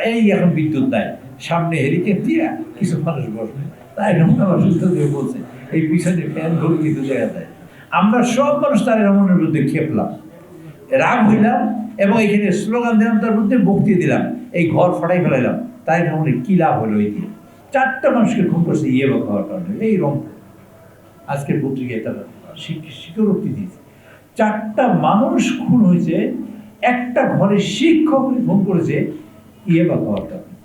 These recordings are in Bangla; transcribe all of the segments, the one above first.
এই এখন বিদ্যুৎ নাই, সামনে হেরিকেন দিয়া কিছু মানুষ বসবে, তাই রহমান আমার সুস্থ দিয়ে বলছে এই পিছনে ফ্যান ঘুরে কিন্তু দেখা যায়। আমরা সব মানুষ তারেক রহমানের বিরুদ্ধে খেপলাম, রাগ হইলাম এবং এখানে স্লোগান দিলাম, তার মধ্যে বক্তৃতা দিলাম, এই ঘর ফাটাই ফেলাইলাম। তাই রহমানের কি লাভ হলো? এই দিয়ে 4টা মানুষকে খুন করছে ইয়েবা খাওয়ার কারণে। এই রংপুর আজকের পত্রিকায় তারা স্বীকারোক্তি দিয়েছে, 4টা মানুষ খুন হয়েছে, একটা ঘরে শিক্ষক খুন করেছে ইয়েবা খাওয়ার কারণে।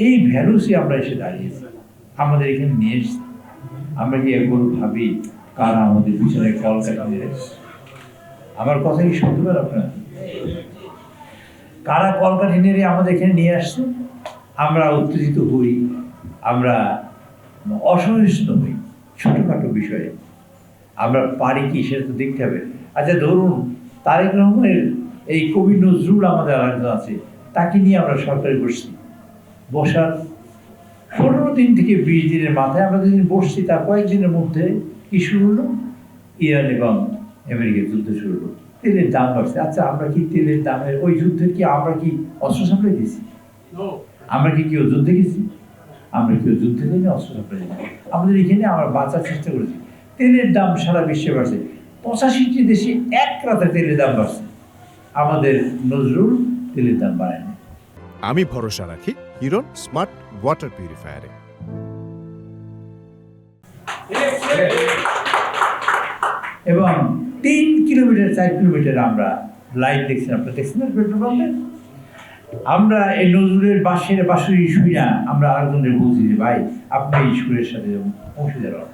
এই ভ্যালুসে আমরা এসে দাঁড়িয়েছি, আমাদের এখানে নিয়ে এসছি। আমরা কি একবার ভাবি কারা আমাদের পিছনে কলকাতা নিয়ে এসছে? আমার কথা কি শুনতে পারেন আপনারা? কারা কলকাঠি নেড়ে আমাদের এখানে নিয়ে আসছে? আমরা উত্তেজিত হই, আমরা অসহিষ্ণু হই ছোটখাটো বিষয়ে। আমরা পারি কি সেটা তো দেখতে হবে। আচ্ছা ধরুন তারেক রহমানের এই কবি নজরুল আমাদের আলাদা আছে, তাকে নিয়ে আমরা সরকারে বসছি, বসার 15 দিন থেকে 20 দিনের মাথায় আমরা যেদিন বসছি তার কয়েকদিনের মধ্যে কি শুরু হলো? ইরান এবং আমেরিকার যুদ্ধ শুরু হলো, তেলের দাম বাড়ছে। আচ্ছা আমরা কি তেলের দামের ওই যুদ্ধের কি আমরা কি অস্ত্র সাপ্লাই দিয়েছি? আমরা কি কেউ যুদ্ধে গেছি? আমরা কেউ যুদ্ধে দিইনি, অস্ত্র সাপ্লাই দিই। আমাদের এখানে আমরা বাঁচার চেষ্টা করেছি। তেলের দাম সারা বিশ্বে বাড়ছে, 85টি দেশে এক রাতে তেলের দাম বাড়ছে, আমাদের নজরুল তেলের দাম বাড়ায়নি। আমি ভরসা রাখি হিরন স্মার্ট ওয়াটার পিউরিফায়ারে। এবং 3 কিলোমিটার 4 কিলোমিটার আমরা লাইট দেখছি, আপনারা দেখছেন না পেট্রোল পাম্পে? আমরা এই নজরুলের বাঁশের বাঁশুরি শুই না, আমরা আরেকজনের বলছি যে ভাই আপনি এই সুরের সাথে পৌঁছে যাবেন,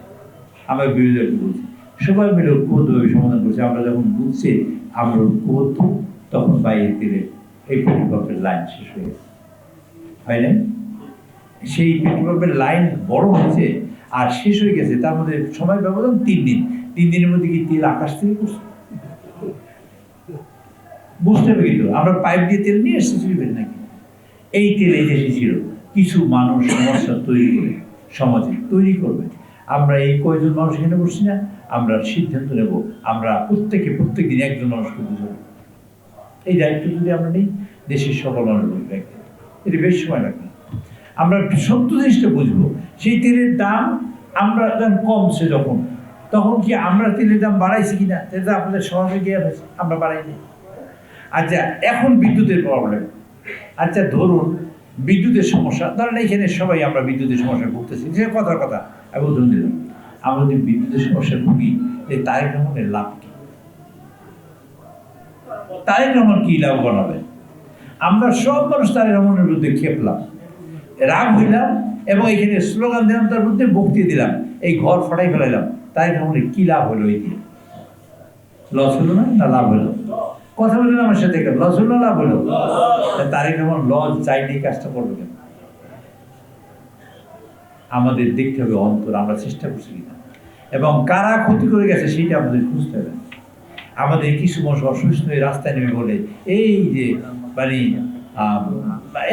আমরা বিরোধীদেরকে বলছি, সবাই মিলে ঐক্যবদ্ধভাবে সমাধান করছি। আমরা যখন বুঝছি আমরা ঐক্যবদ্ধ, তখন বাইরে দিলে এই পেট্রোল পাম্পের লাইন শেষ হয়ে গেছে, হয় না? সেই পেট্রোল পাম্পের লাইন বড় হয়েছে আর শেষ হয়ে গেছে, তার মধ্যে সময় ব্যবধান 3 দিন। 3 দিনের মধ্যে কি তেল আকাশ থেকে পড়ছে? বুঝতে হবে কিন্তু আমরা পাইপ দিয়ে তেল নিয়ে এসেছি চলবেন নাকি? এই তেল এই দেশে ছিল, কিছু মানুষ সমস্যা তৈরি করে সমাজে তৈরি করবে। আমরা এই কয়জন মানুষ এখানে বসছি না, আমরা সিদ্ধান্ত নেব, আমরা প্রত্যেক দিন একজন মানুষকে বুঝাবো। এই দায়িত্ব যদি আমরা নিই, দেশের সকল মানুষ বুঝবে, এটি বেশ সময় লাগবে। আমরা সত্য জিনিসটা বুঝবো, সেই তেলের দাম আমরা কমছে যখন, তখন কি আমরা তেলের দাম বাড়াইছি কিনা? তেলটা আপনাদের সহজে গিয়ে হয়েছে, আমরা বাড়াইনি। আচ্ছা এখন বিদ্যুতের প্রবলেম, আচ্ছা ধরুন বিদ্যুতের সমস্যা, ধরেন এখানে সবাই আমরা বিদ্যুতের সমস্যা ভুগতেছি, যে কথার কথা আমি উদাহরণ দিলাম, আমরা যদি বিদ্যুতের সমস্যা ভুগি, এই তারেক রহমানের লাভ কি? তারেক রহমান কি লাভ বানাবে? আমরা সব মানুষ তারেক রহমানের বিরুদ্ধে খেপলাম, রাগ হইলাম এবং এখানে স্লোগান দিলাম, তার মধ্যে বক্তৃতা দিলাম, এই ঘর ফাটাই ফেলাইলাম। তারেক রহমানের কি লাভ হলো? এই দিয়ে লস হলো না লাভ হলো? কথা বললেন আমার সাথে, লস হলো লাভ হলো? তারেক রহমান লস চাইনি, কাজটা করবে কেন? আমাদের দেখতে হবে অন্তর, আমরা চেষ্টা করছি কিনা, এবং কারা ক্ষতি করে গেছে সেইটা আমাদের খুঁজতে হবে। আমাদের কিছু মানুষ অসুস্থ হয়ে রাস্তায় নেমে বলে এই যে মানে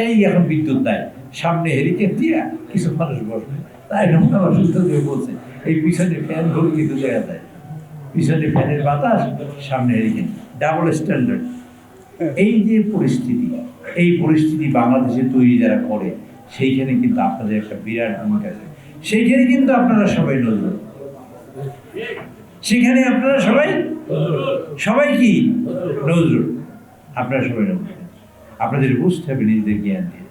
এই এখন বিদ্যুৎ নাই, সামনে হেরিকেন দিয়া কিছু মানুষ বসবে, তাই রহমান আমার সুস্থ দিয়ে বলছে এই পিছনে ফ্যান ঘুরে কিন্তু দেখা যায়, পিছনে ফ্যানের বাতাস, সামনে হেরিকেন, ডাবল স্ট্যান্ডার্ড। এই যে পরিস্থিতি, এই পরিস্থিতি বাংলাদেশে তৈরি যারা করে, সেইখানে কিন্তু আপনাদের একটা বিরাট ভূমিকা আছে। সেইখানে কিন্তু আপনারা সবাই নজর, সেখানে আপনারা সবাই কি নজর, আপনারা সবাই নজর। আপনাদের বুঝতে হবে নিজেদের জ্ঞান দিয়ে।